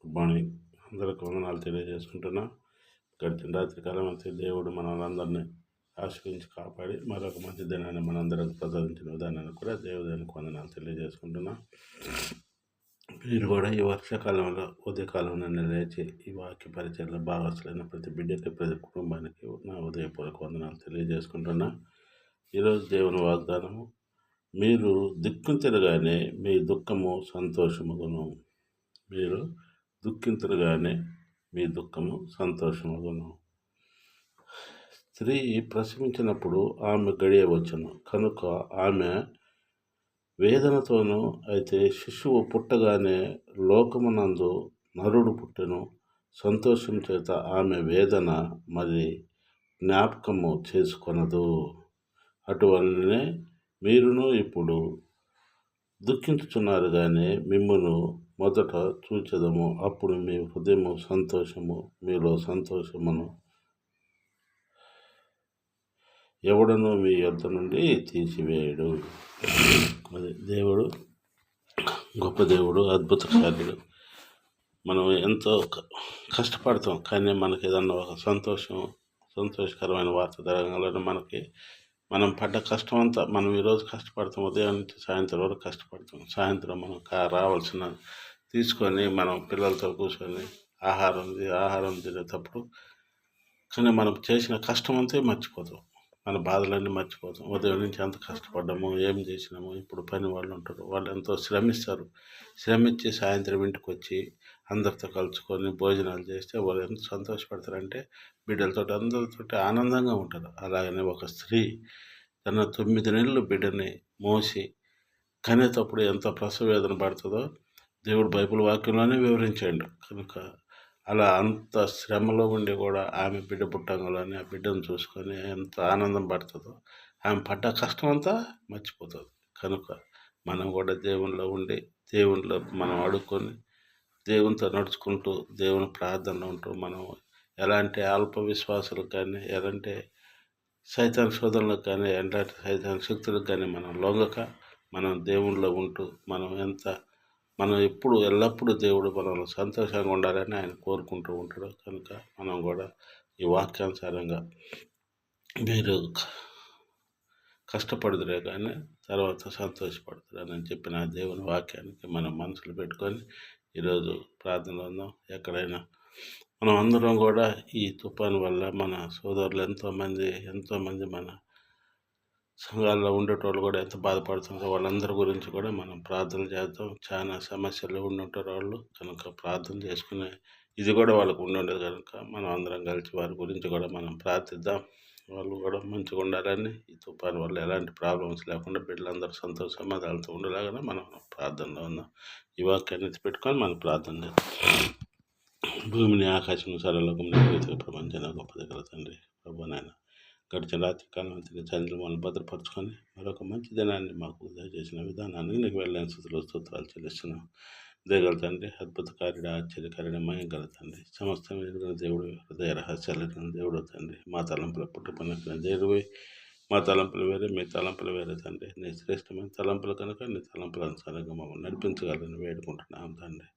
Good morning. అందరికి వందనాలు తెలియజేసుకుంటున్నా. గడిచిన రాత్రి కాలం అయితే దేవుడు మనల్ని ఆశ్రయించి కాపాడి మరొక మంచి దినాన్ని మనందరికి ప్రసాదించిన విధానాన్ని కూడా దేవునికి వందనాలు తెలియజేసుకుంటున్నా. మీరు కూడా ఈ వర్షాకాలంలో ఉదయకాలంలో లేచి ఈ వాక్య పరిచయంలో భాగస్వాలైన ప్రతి బిడ్డకి ప్రతి కుటుంబానికి నా ఉదయపూర్వక వందనాలు తెలియజేసుకుంటున్నా. ఈరోజు దేవుని వాగ్దానము, మీరు దిక్కుంచరుగానే మీ దుఃఖము సంతోషముగును. మీరు దుఃఖింతురుగానే మీ దుఃఖము సంతోషమగును. స్త్రీ ప్రసవించినప్పుడు ఆమె గడియ వచ్చును కనుక ఆమె వేదనతోనూ, అయితే శిశువు పుట్టగానే లోకమునందు నరుడు పుట్టెను సంతోషం చేత ఆమె వేదన మరి జ్ఞాపకము చేసుకొనదు. అటువలనే మీరును ఇప్పుడు దుఃఖించుచున్నారు కానీ మిమ్మును మొదట చూచెదము. అప్పుడు మీ హృదయము సంతోషము, మీలో సంతోషమును ఎవడనూ మీ యొద్ద నుండి తీసివేయడు. అది దేవుడు గొప్ప దేవుడు, అద్భుతకార్యుడు. మనం ఎంతో కష్టపడతాం, కానీ మనకి ఏదన్నా ఒక సంతోషకరమైన వార్త జరగాలని మనం పడ్డ కష్టం అంతా, మనం ఈరోజు కష్టపడతాం, ఉదయం నుంచి సాయంత్రం వరకు కష్టపడతాం. సాయంత్రం మనం రావాల్సిన తీసుకొని మనం పిల్లలతో కూర్చొని ఆహారం తినేటప్పుడు కానీ మనం చేసిన కష్టం అంతా మర్చిపోతాం, మన బాధలన్నీ మర్చిపోతాం. ఉదయం నుంచి ఎంత కష్టపడ్డాము, ఏం చేసినాము. ఇప్పుడు పని వాళ్ళు ఉంటారు, వాళ్ళు ఎంతో శ్రమిస్తారు. శ్రమించి సాయంత్రం ఇంటికి వచ్చి అందరితో కలుసుకొని భోజనాలు చేస్తే వాళ్ళు ఎంత సంతోషపడతారంటే బిడ్డలతో అందరితో ఆనందంగా ఉంటారు. అలాగనే ఒక స్త్రీ తన 9 నెలలు బిడ్డని మోసి కనేటప్పుడు ఎంత ప్రసవ వేదన పడుతుందో దేవుడు బైబిల్ వాక్యంలోనే వివరించాడు. కనుక అలా అంత శ్రమలో ఉండి కూడా ఆమె బిడ్డ పుట్టంగానే ఆ బిడ్డను చూసుకొని ఎంత ఆనందం పడుతుందో, ఆమె పడ్డ కష్టం అంతా మర్చిపోతుంది. కనుక మనం కూడా దేవునిలో ఉండి దేవునిలో మనం అడుక్కొని దేవునితో నడుచుకుంటూ దేవుని ప్రార్థనలో ఉంటూ మనం ఎలాంటి అల్ప విశ్వాసాలకు కానీ, ఎలాంటి సైతాన్ శోధనలకు కానీ, ఎలాంటి సైతాన్ శక్తులకు కానీ మనం లొంగక మనం దేవునిలో ఉంటూ మనం ఎల్లప్పుడూ దేవుడు మనల్ని సంతోషంగా ఉండాలని ఆయన కోరుకుంటూ ఉంటాడు. కనుక మనం కూడా ఈ వాక్యానుసారంగా మీరు కష్టపడుదురే కానీ తర్వాత సంతోషపడుతురని చెప్పిన దేవుని వాక్యానికి మనం మనసులు పెట్టుకొని ఈరోజు ప్రార్థనలో ఉందాం. ఎక్కడైనా మనం అందరం కూడా ఈ తుఫాను వల్ల మన సోదరులు ఎంతోమంది మన సంఘాల్లో ఉండేటోళ్ళు కూడా ఎంత బాధపడుతున్నారో వాళ్ళందరి గురించి కూడా మనం ప్రార్థన చేద్దాం. చాలా సమస్యలు ఉండుంటారు వాళ్ళు, కనుక ప్రార్థన చేసుకునే ఇది కూడా వాళ్ళకు ఉండేది. కనుక మనం అందరం కలిసి వారి గురించి కూడా మనం ప్రార్థిద్దాం. వాళ్ళు కూడా మంచిగా ఉండాలని, ఈ తుఫాను వల్ల ఎలాంటి ప్రాబ్లమ్స్ లేకుండా బిడ్డలందరూ సంతోష సమాధానాలతో ఉండేలాగానే మనం ప్రార్థనలో ఉందాం. ఈ వాక్యాన్ని పెట్టుకొని మనం ప్రార్థన చేద్దాం. భూమిని ఆకాశం సరళకం ప్రపంచాన్ని గొప్ప దగ్గర తండ్రి ప్రభు నాయన, గడిచిన రాత్రి కాలం చంద్రులు మనం భద్రపరచుకొని మరొక మంచి దినాన్ని మాకు దయచేసిన విధానాన్ని నీకు వెళ్ళని స్థితిలో స్తోత్రాలు చెల్లిస్తున్నాం. దేగల తండ్రి, అద్భుత కార్యుడు, ఆశ్చర్యకార్యుడు, మయంగల తండ్రి, సమస్తం ఎదుగున దేవుడు, హృదయ రహస్యాలు దేవుడు తండ్రి, మా తలంపుల పుట్టుపనికిన దేవుడు, మా తలంపులు వేరే, మీ తలంపులు వేరే తండ్రి. నీ శ్రేష్టమైన తలంపులు కనుక నీ తలంపుల అనుసారంగా మమ్మల్ని నడిపించగలని వేడుకుంటున్నాం తండ్రి.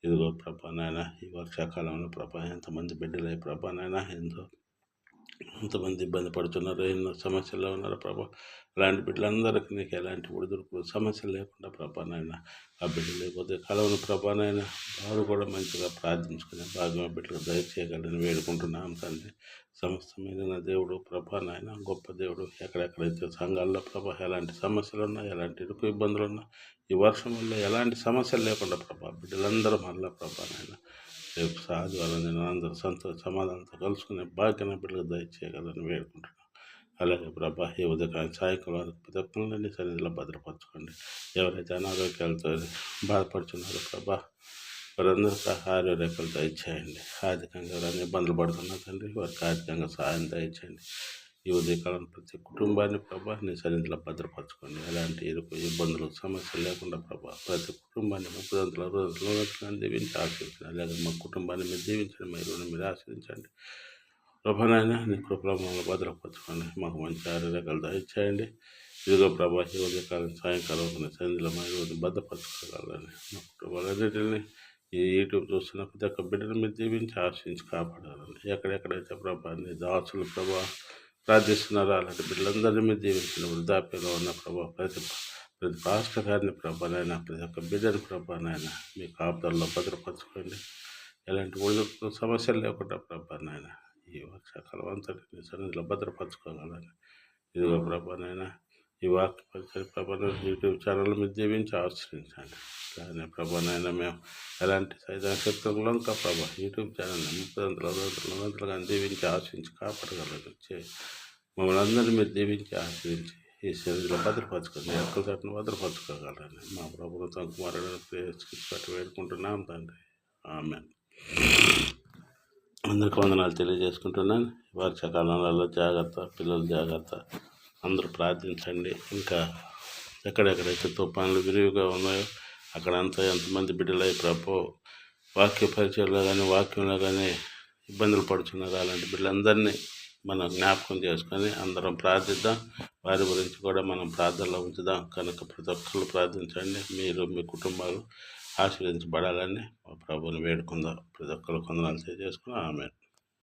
ఇదిగో ప్రభా నాయన, ఈ వర్షాకాలంలో ప్రభా ఎంతమంది బిడ్డలే ప్రభా నాయన ఎంతమంది ఇబ్బంది పడుతున్నారు, ఎన్నో సమస్యల్లో ఉన్నారు ప్రభా. అలాంటి బిడ్డలందరికీ నీకు ఎలాంటి ఒడిదుడుకులు సమస్యలు లేకుండా ప్రభా నాయన, ఆ బిడ్డలు లేకపోతే కలవని ప్రభా నాయన వారు కూడా మంచిగా ప్రార్థించుకునే భాగ్యం బిడ్డలకు దయచేయగలని వేడుకుంటున్నాం తండ్రి. సమస్తమైన దేవుడు ప్రభా నాయన, గొప్ప దేవుడు. ఎక్కడెక్కడైతే సంఘాల్లో ప్రభా ఎలాంటి సమస్యలు ఉన్నా, ఎలాంటి ఇరుకు ఇబ్బందులు ఉన్నా, ఈ వర్షం వల్ల ఎలాంటి సమస్యలు లేకుండా ప్రభా బిడ్డలందరూ మళ్ళీ ప్రభా నాయన రేపు ఆదివారం నేను అందరూ సమాధానంతో కలుసుకునే భాగ్యాన్ని బిడ్డలకు దయచేయగలని వేడుకుంటున్నాను. అలాగే ప్రభా ఈ ఉదయకాలం సాయంకాలం తప్పులని సన్నిధిలో భద్రపరచుకోండి. ఎవరైతే అనారోగ్యాలతో బాధపడుతున్నారో ప్రభా వారందరికీ ఆరోగ్యాలు దయచేయండి. ఆర్థికంగా ఎవరైనా ఇబ్బందులు పడుతున్నా తండ్రి వారికి ఆర్థికంగా సహాయం దయచేయండి. ఈ ఉదయకాలం ప్రతి కుటుంబాన్ని ప్రభా నీ సన్నిధిలో భద్రపరచుకోండి. ఎలాంటి ఇబ్బందులు సమస్యలు లేకుండా ప్రభా ప్రతి కుటుంబాన్ని ముప్పదంతులను దీవించి ఆశ్రయించండి. అలాగే మా కుటుంబాన్ని మీరు దీవించండి, మీరు ఆశ్రయించండి ప్రభా నాయన. నీ కృపలో మమ్మల్ని భద్రపరచుకోండి, మాకు మంచి ఆరోగ్యాలు దయచేయండి. ఇదిగో ప్రభా ఈ ఉదయకాలం సాయంకాలం సన్నిధిలో మీరు భద్రపరచుకోగలని మా కుటుంబాలన్నింటినీ ఈ యూట్యూబ్ చూస్తున్న ప్రతి ఒక్క బిడ్డను మీరు దీవించి ఆశించి కాపాడాలని, ఎక్కడెక్కడైతే ప్రభా నీ దాసులు ప్రభా ప్రార్థిస్తున్నారో అలాంటి బిడ్డలందరినీ మీరు దీవించిన, వృద్ధాప్యంలో ఉన్న ప్రభా ప్రతి పాస్టర్ గారిని ప్రభానైనా, ప్రతి ఒక్క బిడ్డని ప్రభానైనా మీ కాపుదల్లో భద్రపరచుకోండి. ఎలాంటి ఒడిదుడుకులు సమస్యలు లేకుండా ప్రభానైనా ఈ వర్షాకాలం అంతటి మీ సన్నిధిలో భద్రపరచుకోగలని, ఇదిగో ప్రభానైనా ఈ వాక్య పరిచయ ప్రభాన యూట్యూబ్ ఛానల్ మీద దీవించి ఆశ్రయించండి. కానీ ప్రభానైనా మేము ఎలాంటి సైతాన్ శక్తుల్లో ఇంకా ప్రభా యూట్యూబ్ ఛానల్ని 30 దీవించి ఆశ్రయించి కాపాడగలరు. మమ్మల్ని అందరినీ మీరు దీవించి ఆశ్రయించి ఈ సన్నిధిలో భద్రపరచుకోండి, ఎక్కడ చట్టను భద్రపరచుకోగలరని మా ప్రభుత్వం కుమారుడు పట్టి వేడుకుంటున్నాం తండ్రి. ఆమేన్. అందరికీ వందనాలు తెలియజేసుకుంటున్నాను. వర్షాకాలంలో జాగ్రత్త, పిల్లలు జాగ్రత్త, అందరూ ప్రార్థించండి. ఇంకా ఎక్కడెక్కడైతే తుఫాన్లు విరివిగా ఉన్నాయో అక్కడంతా ఎంతమంది బిడ్డలై ప్రభు వాక్య పరిచయంలో కానీ వాక్యంలో కానీ ఇబ్బందులు పడుతున్నారు. అలాంటి బిడ్డలందరినీ మనం జ్ఞాపకం చేసుకొని అందరం ప్రార్థిద్దాం. వారి గురించి కూడా మనం ప్రార్థనలో ఉంచుదాం. కనుక ప్రతి ఒక్కరు ప్రార్థించండి. మీరు మీ కుటుంబాలు ఆశీర్వదించబడాలని మా ప్రభువుని వేడుకుందాం. ప్రతి ఒక్కరు కొందనాలు తెలియజేసుకుని ఆమేన్.